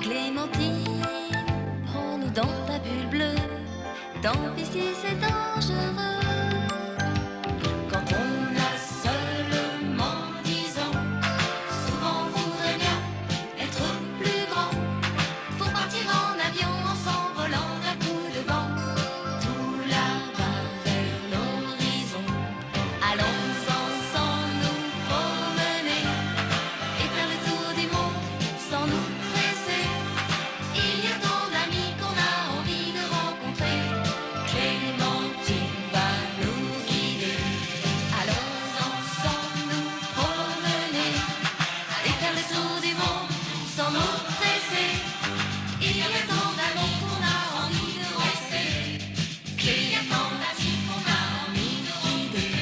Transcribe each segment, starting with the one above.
Clémentine, prends-nous dans ta bulle bleue. Tant pis si c'est dangereux. Quand on a seulement 10 ans, souvent on voudrait bien être plus grand. Faut partir en avion en s'envolant d'un coup de vent. Tout là-bas vers l'horizon. Allons ensemble nous promener et faire le tour du monde sans nous presser. Il y a tant d'amis qu'on a envie de rencontrer. Clémentine va nous guider. Allons ensemble nous promener et faire le tour du monde sans nous presser. Il y a tant d'amis qu'on a envie de rencontrer. Il y a tant d'amis qu'on a envie de guider.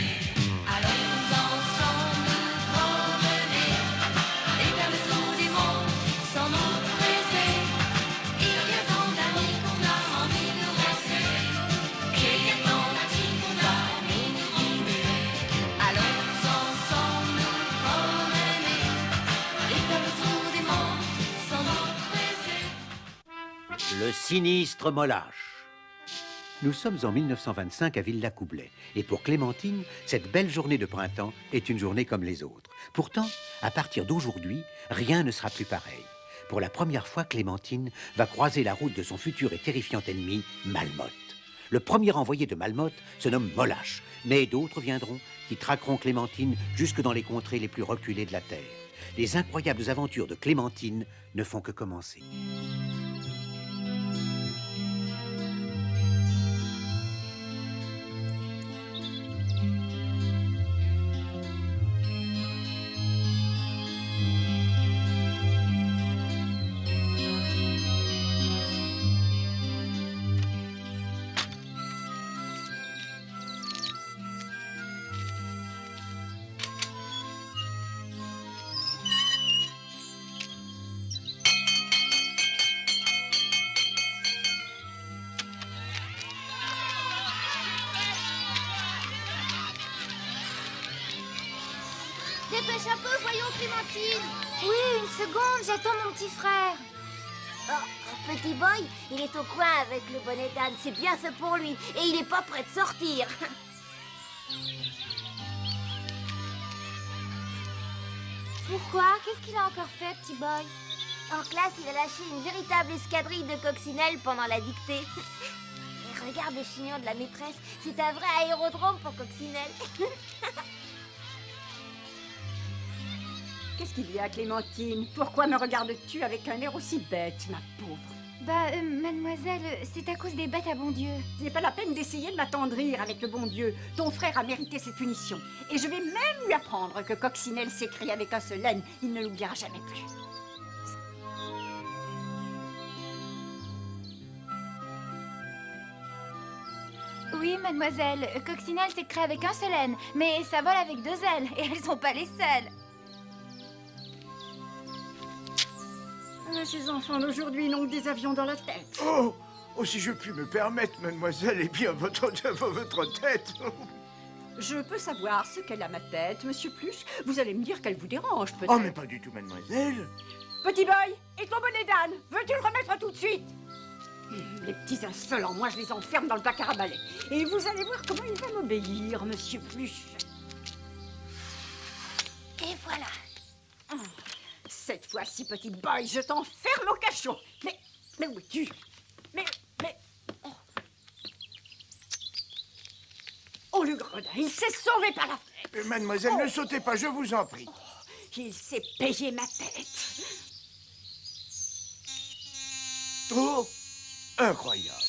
Allons ensemble nous promener et faire le tour du monde sans nous presser. Il y a tant d'amis qu'on a envie de rester. Il y a tant d'amis qu'on a envie de guider. Allons ensemble nous promener et faire le tour du monde sans nous presser. Le sinistre Molâche. Nous sommes en 1925 à Villacoublay. Et pour Clémentine, cette belle journée de printemps est une journée comme les autres. Pourtant, à partir d'aujourd'hui, rien ne sera plus pareil. Pour la première fois, Clémentine va croiser la route de son futur et terrifiant ennemi, Malmotte. Le premier envoyé de Malmotte se nomme Molâche, mais d'autres viendront qui traqueront Clémentine jusque dans les contrées les plus reculées de la Terre. Les incroyables aventures de Clémentine ne font que commencer. Dépêche un peu, voyons Clémentine. Oui, une seconde, j'attends mon petit frère. Oh, petit boy, il est au coin avec le bonnet d'âne, c'est bien fait pour lui. Et il est pas prêt de sortir. Pourquoi? Qu'est-ce qu'il a encore fait, petit boy? En classe, il a lâché une véritable escadrille de coccinelles pendant la dictée. Et regarde le chignon de la maîtresse, c'est un vrai aérodrome pour coccinelles. Qu'est-ce qu'il y a, Clémentine? Pourquoi me regardes-tu avec un air aussi bête, ma pauvre? Mademoiselle, c'est à cause des bêtes à bon Dieu. Ce n'est pas la peine d'essayer de m'attendrir avec le bon Dieu. Ton frère a mérité cette punition. Et je vais même lui apprendre que Coccinelle s'écrie avec un seul N. Il ne l'oubliera jamais plus. Oui, mademoiselle, Coccinelle s'écrit avec un seul N, mais ça vole avec 2 ailes, et elles sont pas les seules. Ces enfants d'aujourd'hui n'ont que des avions dans la tête. Oh, si je puis me permettre, mademoiselle, eh bien, votre tête. Je peux savoir ce qu'elle a ma tête, monsieur Pluche. Vous allez me dire qu'elle vous dérange, peut-être. Oh, mais pas du tout, mademoiselle. Petit boy, et ton bonnet d'âne, veux-tu le remettre tout de suite? Les petits insolents, moi je les enferme dans le placard à balai. Et vous allez voir comment il va m'obéir, monsieur Pluche. Et voilà. Cette fois-ci, petit boy, je t'enferme au cachot. Mais où es-tu? Oh. Oh, le gredin, il s'est sauvé par la fenêtre. Mademoiselle, ne sautez pas, je vous en prie. Il s'est payé ma tête. Oh, incroyable.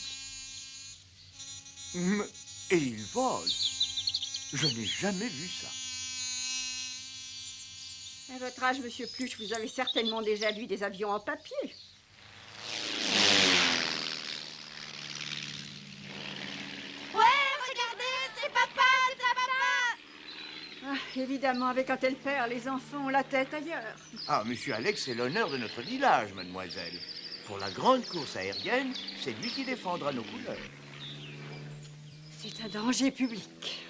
Et il vole. Je n'ai jamais vu ça. À votre âge, monsieur Pluche, vous avez certainement déjà vu des avions en papier. Ouais, regardez, c'est papa, Évidemment, avec un tel père, les enfants ont la tête ailleurs. Ah, monsieur Alex, c'est l'honneur de notre village, mademoiselle. Pour la grande course aérienne, c'est lui qui défendra nos couleurs. C'est un danger public.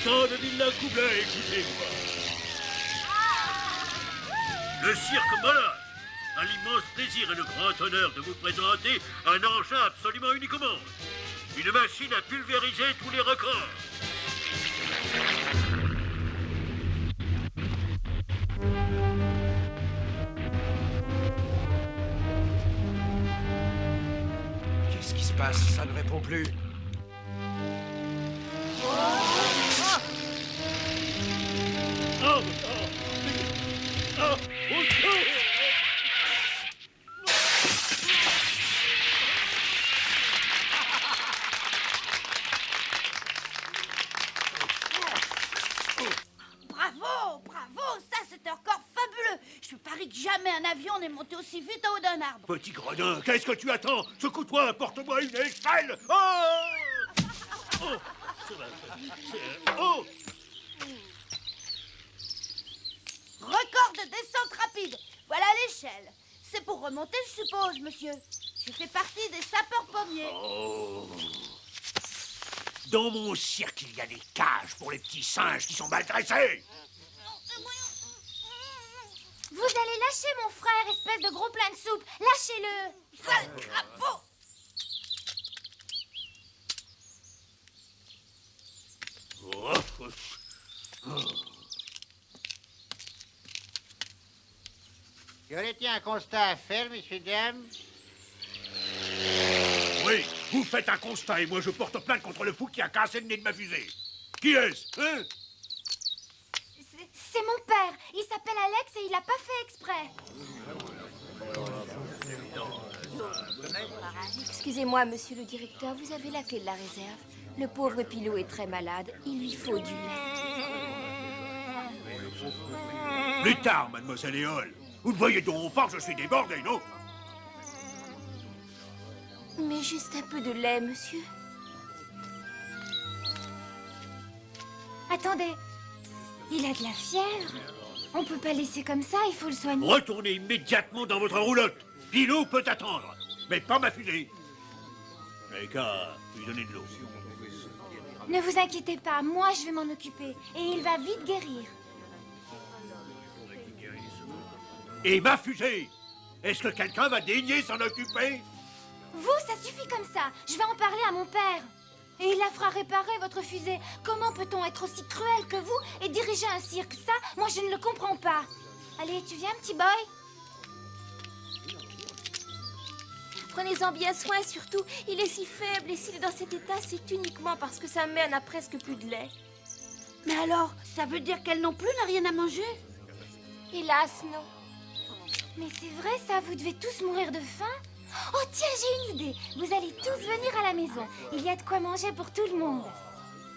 Habitants de Villa Coublet, écoutez-moi. Le cirque Molage a l'immense plaisir et le grand honneur de vous présenter un engin absolument unique au monde. Une machine à pulvériser tous les records. Qu'est-ce qui se passe? Ça ne répond plus. Bravo, bravo, ça c'est un record fabuleux. Je parie que jamais un avion n'est monté aussi vite en haut d'un arbre. Petit gredin, qu'est-ce que tu attends? Secoue-toi, apporte-moi une échelle. Oh, oh, oh. Record de descente rapide. Voilà l'échelle. C'est pour remonter, je suppose, monsieur. Je fais partie des sapeurs-pommiers. Oh. Dans mon cirque, il y a des cages pour les petits singes qui sont mal dressés. Vous allez lâcher mon frère, espèce de gros plein de soupe. Lâchez-le. Sale crapaud. Oh, oh. Y aurait-il un constat à faire, messieurs, dames? Oui, vous faites un constat et moi je porte plainte contre le fou qui a cassé le nez de ma fusée. Qui est-ce, hein? C'est mon père. Il s'appelle Alex et il n'a pas fait exprès. Excusez-moi, monsieur le directeur, vous avez la clé de la réserve. Le pauvre Pilot est très malade. Il lui faut du lait. Plus tard, mademoiselle Éole. Vous ne voyez donc pas que je suis débordé, non? Mais juste un peu de lait, monsieur. Attendez. Il a de la fièvre. On peut pas laisser comme ça, il faut le soigner. Retournez immédiatement dans votre roulotte. Pilou peut attendre, mais pas ma fusée. N'avez qu'à lui donner de l'eau. Ne vous inquiétez pas, moi je vais m'en occuper. Et il va vite guérir. Et ma fusée? Est-ce que quelqu'un va daigner s'en occuper? Vous, ça suffit comme ça. Je vais en parler à mon père. Et il la fera réparer, votre fusée. Comment peut-on être aussi cruel que vous et diriger un cirque? Ça, moi, je ne le comprends pas. Allez, tu viens, petit boy? Prenez-en bien soin, surtout. Il est si faible et s'il est dans cet état, c'est uniquement parce que sa mère n'a presque plus de lait. Mais alors, ça veut dire qu'elle non plus n'a rien à manger? Hélas, non. Mais c'est vrai, ça, vous devez tous mourir de faim. Oh, tiens, j'ai une idée. Vous allez tous venir à la maison. Il y a de quoi manger pour tout le monde.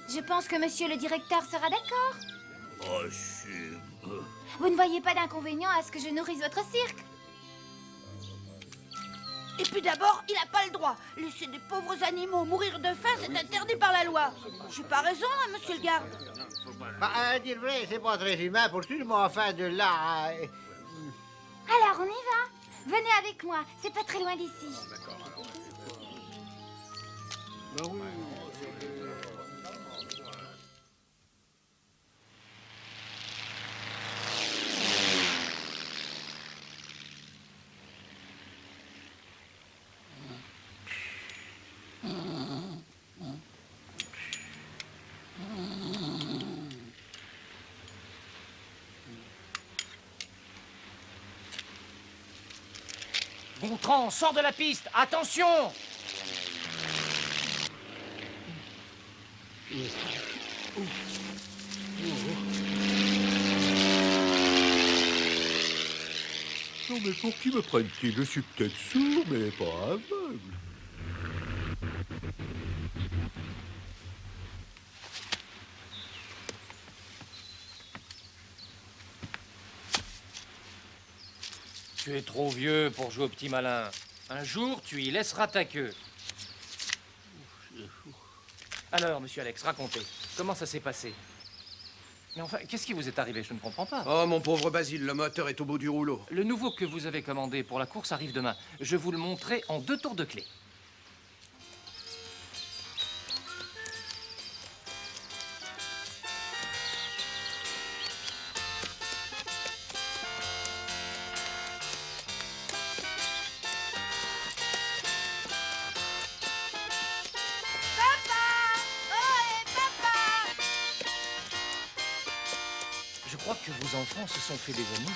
Je pense que monsieur le directeur sera d'accord. Oh, c'est... Vous ne voyez pas d'inconvénient à ce que je nourrisse votre cirque? Et puis d'abord, il n'a pas le droit. Laisser des pauvres animaux mourir de faim, c'est interdit par la loi. J'ai pas raison, hein, monsieur le garde? Bah, à dire vrai, c'est pas très humain pour tout, mais enfin de là... Alors, on y va. Venez avec moi, c'est pas très loin d'ici. Gontran, sors de la piste! Attention! Non, mais pour qui me prennent-ils? Je suis peut-être sourd, mais pas aveugle. Tu es trop vieux pour jouer au petit malin. Un jour, tu y laisseras ta queue. Alors, monsieur Alex, racontez. Comment ça s'est passé? Mais enfin, qu'est-ce qui vous est arrivé? Je ne comprends pas. Oh, mon pauvre Basile, le moteur est au bout du rouleau. Le nouveau que vous avez commandé pour la course arrive demain. Je vous le montrerai en 2 tours de clé. crois que vos enfants se sont fait des amis.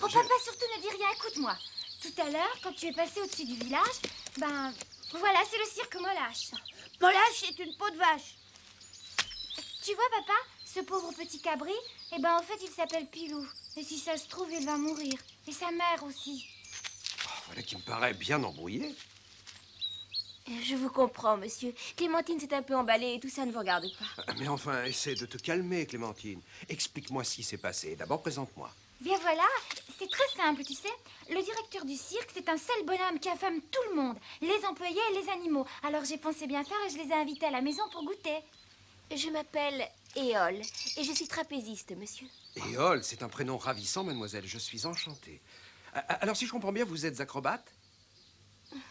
Oh papa, surtout ne dis rien, écoute-moi. Tout à l'heure, quand tu es passé au-dessus du village, ben voilà, c'est le cirque Molache. Molache est une peau de vache. Tu vois papa, ce pauvre petit cabri, eh ben en fait il s'appelle Pilou. Et si ça se trouve, il va mourir. Et sa mère aussi. Oh, voilà qui me paraît bien embrouillé. Je vous comprends, monsieur. Clémentine s'est un peu emballée et tout ça ne vous regarde pas. Mais enfin, essaie de te calmer, Clémentine. Explique-moi ce qui s'est passé. D'abord, présente-moi. Bien voilà, c'est très simple, tu sais. Le directeur du cirque, c'est un seul bonhomme qui affame tout le monde, les employés et les animaux. Alors j'ai pensé bien faire et je les ai invités à la maison pour goûter. Je m'appelle Éole et je suis trapéziste, monsieur. Éole, c'est un prénom ravissant, mademoiselle. Je suis enchanté. Alors, si je comprends bien, vous êtes acrobate?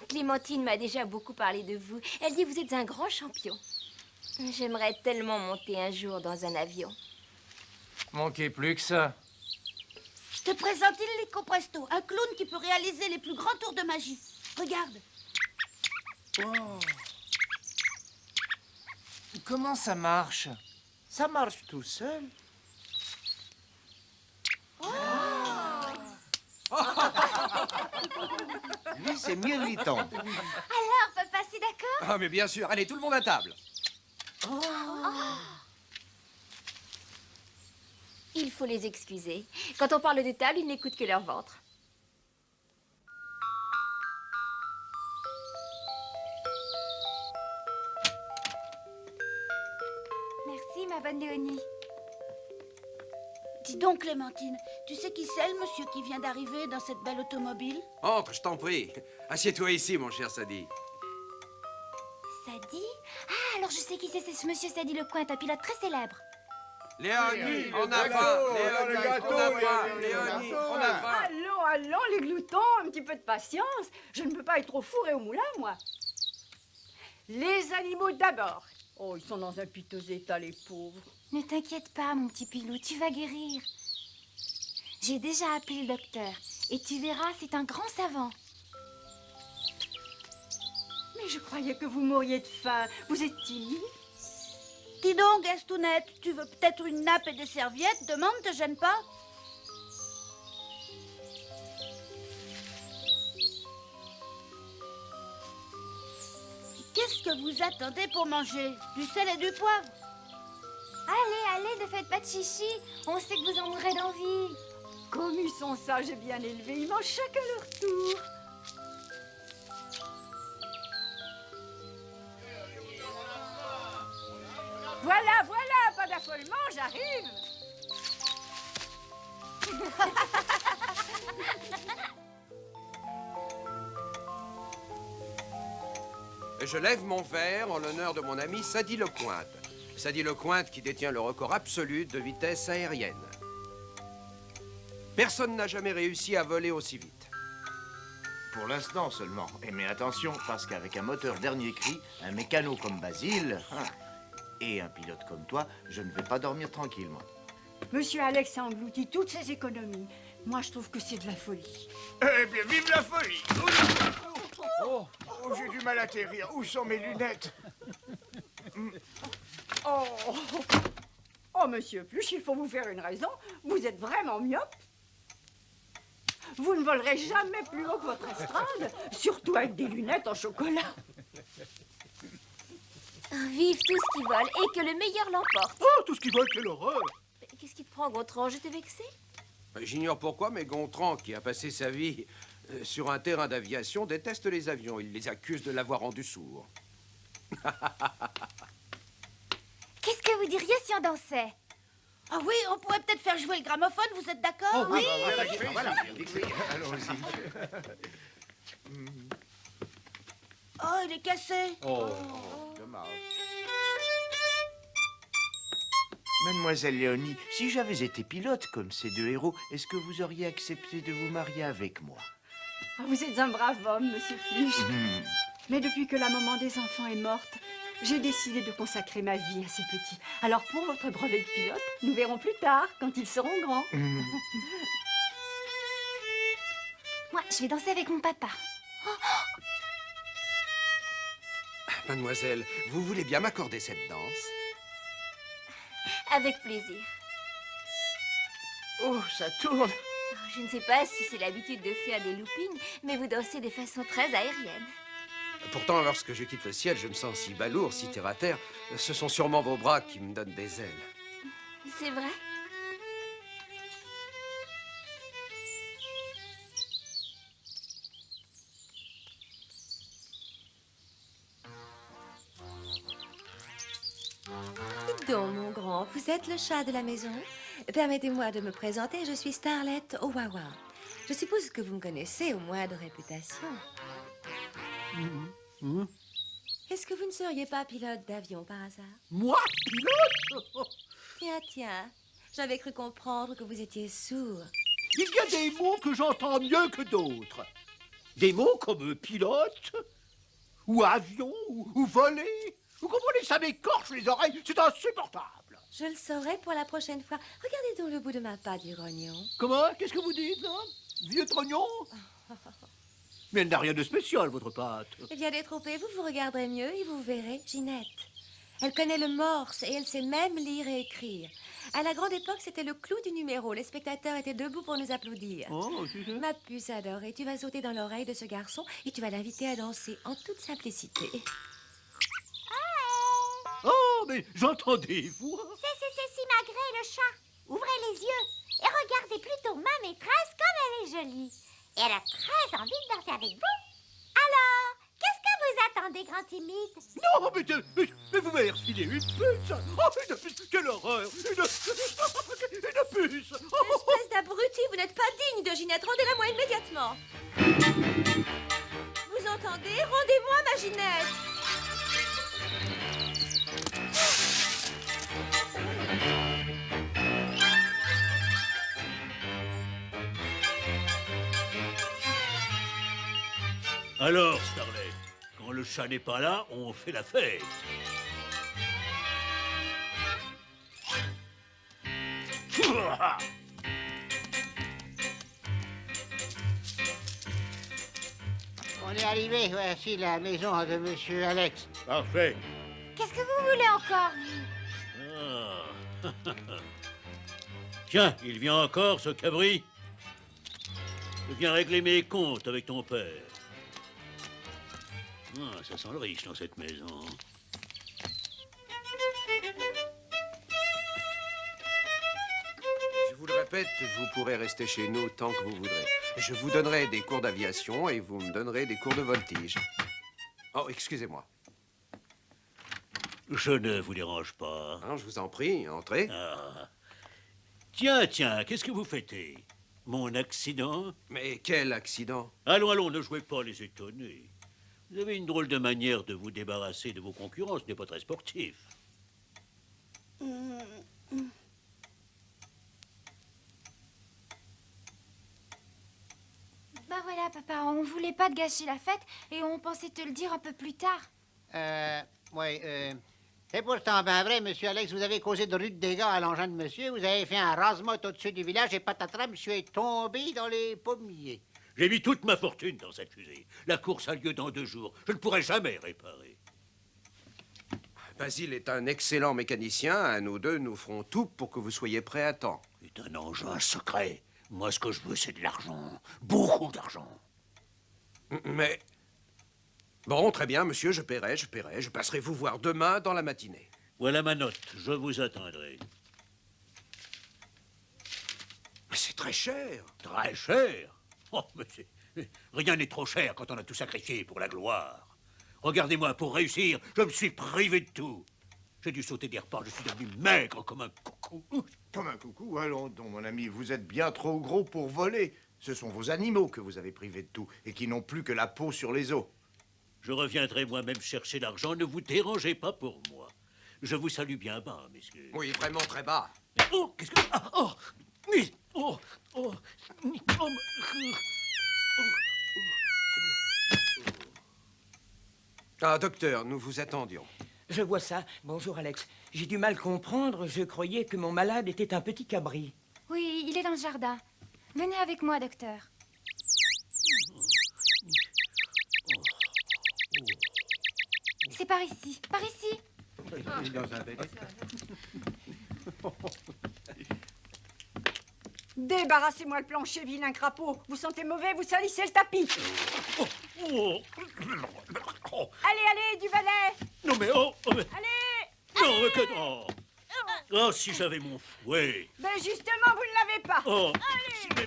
Clémentine m'a déjà beaucoup parlé de vous. Elle dit que vous êtes un grand champion. J'aimerais tellement monter un jour dans un avion. Manquez plus que ça. Je te présente Illico Presto, un clown qui peut réaliser les plus grands tours de magie. Regarde. Oh. Comment ça marche? Ça marche tout seul. Lui, c'est Mirliton. Alors papa, c'est d'accord? Ah, mais bien sûr. Allez, tout le monde à table. Il faut les excuser. Quand on parle de table, ils n'écoutent que leur ventre. Merci ma bonne Léonie. Dis donc, Clémentine, tu sais qui c'est le monsieur qui vient d'arriver dans cette belle automobile? Entre, je t'en prie. Assieds-toi ici, mon cher Sadi. Sadi? Ah, alors je sais qui c'est ce monsieur Sadi Lecointe, un pilote très célèbre. Léonie, on a faim. Léonie, on a faim. Léonie, on a faim. Allons, les gloutons, un petit peu de patience. Je ne peux pas être au four et au moulin, moi. Les animaux d'abord. Oh, ils sont dans un piteux état, les pauvres. Ne t'inquiète pas, mon petit Pilou, tu vas guérir. J'ai déjà appelé le docteur et tu verras, c'est un grand savant. Mais je croyais que vous mouriez de faim. Vous êtes timide? Dis donc, Gastounette, tu veux peut-être une nappe et des serviettes? Demande, te gêne pas? Qu'est-ce que vous attendez pour manger? Du sel et du poivre? Allez, ne faites pas de chichi. On sait que vous en mourrez d'envie. Comme ils sont sages et bien élevés, ils mangent chacun leur tour. Voilà, pas d'affolement, j'arrive. Je lève mon verre en l'honneur de mon ami Sadi Lecointe. Sadi Lecointe qui détient le record absolu de vitesse aérienne. Personne n'a jamais réussi à voler aussi vite. Pour l'instant seulement. Mais attention, parce qu'avec un moteur dernier cri, un mécano comme Basile et un pilote comme toi, je ne vais pas dormir tranquille, moi. Monsieur Alex a englouti toutes ses économies. Moi, je trouve que c'est de la folie. Eh bien, vive la folie! Oh, j'ai du mal à atterrir. Où sont mes lunettes? Oh, monsieur Pluche, il faut vous faire une raison. Vous êtes vraiment myope. Vous ne volerez jamais plus haut que votre estrade, surtout avec des lunettes en chocolat. Vive tout ce qui vole et que le meilleur l'emporte. Oh, tout ce qui vole, quelle horreur! Qu'est-ce qui te prend, Gontran? Je t'ai vexé? J'ignore pourquoi, mais Gontran, qui a passé sa vie sur un terrain d'aviation, déteste les avions. Il les accuse de l'avoir rendu sourd. Qu'est-ce que vous diriez si on dansait? Ah oui, on pourrait peut-être faire jouer le gramophone, vous êtes d'accord? Oui, voilà. Allons-y. Oh, il est cassé. Dommage. Mademoiselle Léonie, si j'avais été pilote comme ces deux héros, est-ce que vous auriez accepté de vous marier avec moi? Ah, vous êtes un brave homme, monsieur Pluche. Mais depuis que la maman des enfants est morte, j'ai décidé de consacrer ma vie à ces petits. Alors pour votre brevet de pilote, nous verrons plus tard, quand ils seront grands. Moi, je vais danser avec mon papa. Oh, Mademoiselle, vous voulez bien m'accorder cette danse? Avec plaisir. Oh, ça tourne. Je ne sais pas si c'est l'habitude de faire des loopings, mais vous dansez de façon très aérienne. Pourtant, lorsque je quitte le ciel, je me sens si balourd, si terre à terre. Ce sont sûrement vos bras qui me donnent des ailes. C'est vrai? Dites donc, mon grand, vous êtes le chat de la maison? Permettez-moi de me présenter, je suis Starlet Owawa. Je suppose que vous me connaissez, au moins de réputation. Est-ce que vous ne seriez pas pilote d'avion par hasard? Moi, pilote? Tiens, tiens, j'avais cru comprendre que vous étiez sourd. Il y a des mots que j'entends mieux que d'autres. Des mots comme pilote, ou avion, ou voler. Vous comprenez, ça m'écorche les oreilles, c'est insupportable. Je le saurai pour la prochaine fois. Regardez donc le bout de ma patte du grognon. Comment? Qu'est-ce que vous dites, là? Vieux trognon? Mais elle n'a rien de spécial, votre pâte. Eh bien, détrompez-vous, vous regarderez mieux et vous verrez Ginette. Elle connaît le morse et elle sait même lire et écrire. À la grande époque, c'était le clou du numéro. Les spectateurs étaient debout pour nous applaudir. Oh, c'est ça. Ma puce adorée, tu vas sauter dans l'oreille de ce garçon et tu vas l'inviter à danser en toute simplicité. Oh, mais j'entendais vous. C'est Simagrée, le chat. Ouvrez les yeux et regardez plutôt ma maîtresse comme elle est jolie. Et elle a très envie de danser avec vous. Alors, qu'est-ce que vous attendez, grand timide? Non, mais vous m'avez refilé une puce. Oh, une puce, quelle horreur. Une puce. Espèce d'abruti, vous n'êtes pas digne de Ginette. Rendez-la-moi immédiatement. Vous entendez? Rendez-moi ma Ginette. Alors, Starlet, quand le chat n'est pas là, on fait la fête. On est arrivé, voici la maison de Monsieur Alex. Parfait. Qu'est-ce que vous voulez encore, vous? Ah. Tiens, il vient encore, ce cabri. Je viens régler mes comptes avec ton père. Ah, ça sent le riche dans cette maison. Je vous le répète, vous pourrez rester chez nous tant que vous voudrez. Je vous donnerai des cours d'aviation et vous me donnerez des cours de voltige. Oh, excusez-moi. Je ne vous dérange pas. Non, je vous en prie, entrez. Ah. Tiens, qu'est-ce que vous fêtez? Mon accident? Mais quel accident? Allons, ne jouez pas les étonnés. Vous avez une drôle de manière de vous débarrasser de vos concurrents, ce n'est pas très sportif. Bah voilà, papa, on voulait pas te gâcher la fête et on pensait te le dire un peu plus tard. Oui, c'est pourtant bien vrai, Monsieur Alex, vous avez causé de rudes dégâts à l'engin de monsieur. Vous avez fait un rase-motte au-dessus du village et patatras, monsieur est tombé dans les pommiers. J'ai mis toute ma fortune dans cette fusée. La course a lieu dans 2 jours. Je ne pourrai jamais réparer. Basile est un excellent mécanicien. À nous deux, nous ferons tout pour que vous soyez prêts à temps. C'est un engin secret. Moi, ce que je veux, c'est de l'argent. Beaucoup d'argent. Mais... Bon, très bien, monsieur, je paierai. Je passerai vous voir demain dans la matinée. Voilà ma note. Je vous attendrai. Mais c'est très cher. Très cher? Oh, mais rien n'est trop cher quand on a tout sacrifié pour la gloire. Regardez-moi, pour réussir, je me suis privé de tout. J'ai dû sauter des repas, je suis devenu maigre comme un coucou. Comme un coucou, allons donc, mon ami, vous êtes bien trop gros pour voler. Ce sont vos animaux que vous avez privés de tout et qui n'ont plus que la peau sur les os. Je reviendrai moi-même chercher l'argent, ne vous dérangez pas pour moi. Je vous salue bien bas, messieurs. Oui, vraiment très bas. Oh, qu'est-ce que... Ah, oh, mais... Oh, oh, oh, Ah, docteur, nous vous attendions. Je vois ça. Bonjour, Alex. J'ai du mal comprendre. Je croyais que mon malade était un petit cabri. Oui, il est dans le jardin. Venez avec moi, docteur. C'est pas Par ici, par ici. Dans un bel état. Débarrassez-moi le plancher, vilain crapaud. Vous sentez mauvais, vous salissez le tapis. Allez, allez, du balai. Non mais oh, mais... Allez. Non mais que... Oh, oh si j'avais mon fouet. Ben justement, vous ne l'avez pas. Oh. Allez.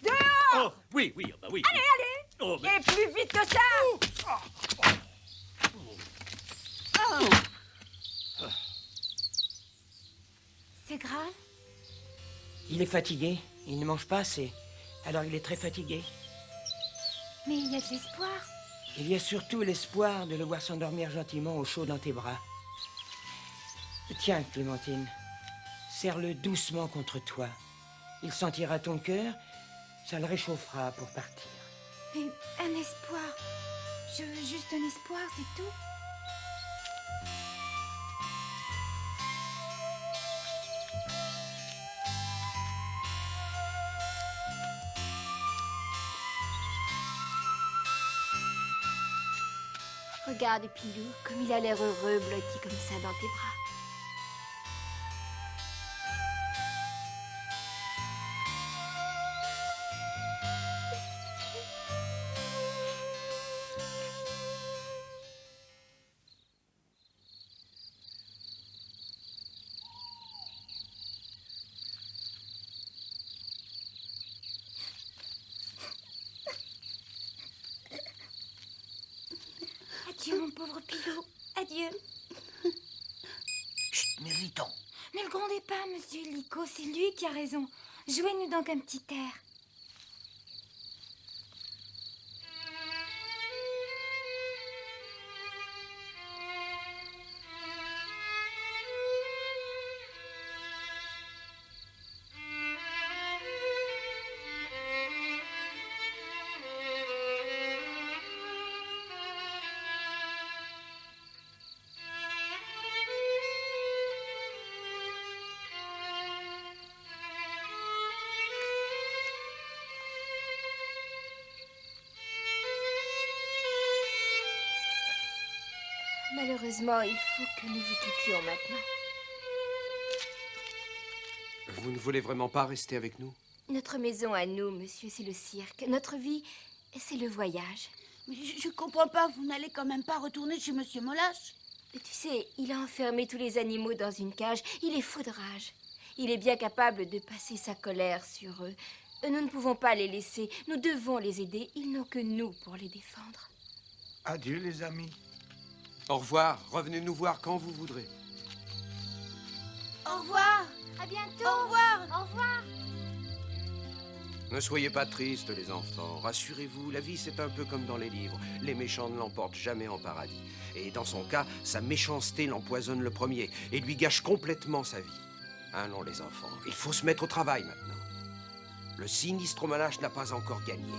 Dehors. Oh, oui, oui, bah oui. Allez, allez. Oh, mais... Et plus vite que ça. C'est grave? Il est fatigué. Il ne mange pas assez. Alors il est très fatigué. Mais il y a de l'espoir. Il y a surtout l'espoir de le voir s'endormir gentiment au chaud dans tes bras. Tiens, Clémentine, serre-le doucement contre toi. Il sentira ton cœur, ça le réchauffera pour partir. Mais un espoir. Je veux juste un espoir, c'est tout. Regarde, Pilou, comme il a l'air heureux, blotti comme ça dans tes bras. Adieu, mon pauvre Pilou. Adieu. Chut, méritons. Ne le grondez pas, monsieur Lico, c'est lui qui a raison. Jouez-nous donc un petit air. Malheureusement, il faut que nous vous quittions maintenant. Vous ne voulez vraiment pas rester avec nous? Notre maison à nous, monsieur, c'est le cirque. Notre vie, c'est le voyage. Mais je comprends pas, vous n'allez quand même pas retourner chez Monsieur Molache? Tu sais, il a enfermé tous les animaux dans une cage. Il est fou de rage. Il est bien capable de passer sa colère sur eux. Nous ne pouvons pas les laisser. Nous devons les aider. Ils n'ont que nous pour les défendre. Adieu, les amis. Au revoir. Revenez nous voir quand vous voudrez. Au revoir. À bientôt. Au revoir. Au revoir. Ne soyez pas tristes, les enfants. Rassurez-vous, la vie, c'est un peu comme dans les livres. Les méchants ne l'emportent jamais en paradis. Et dans son cas, sa méchanceté l'empoisonne le premier et lui gâche complètement sa vie. Allons, les enfants, il faut se mettre au travail maintenant. Le sinistre Molache n'a pas encore gagné.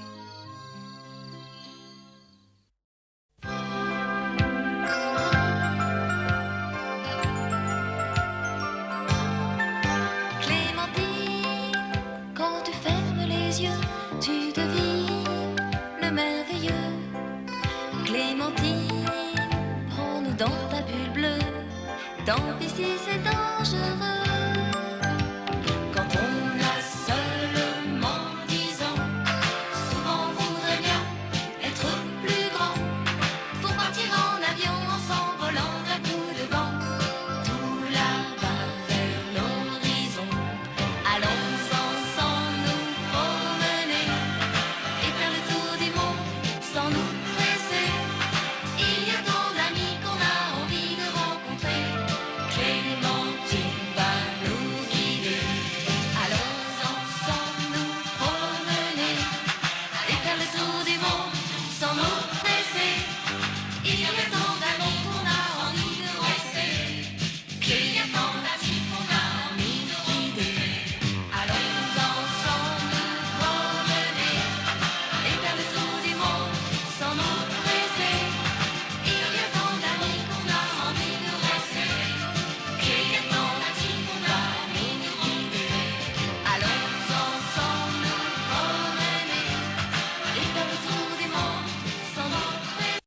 Quand tu fermes les yeux, tu devines le merveilleux. Clémentine, prends-nous dans ta bulle bleue. Tant pis si c'est dangereux.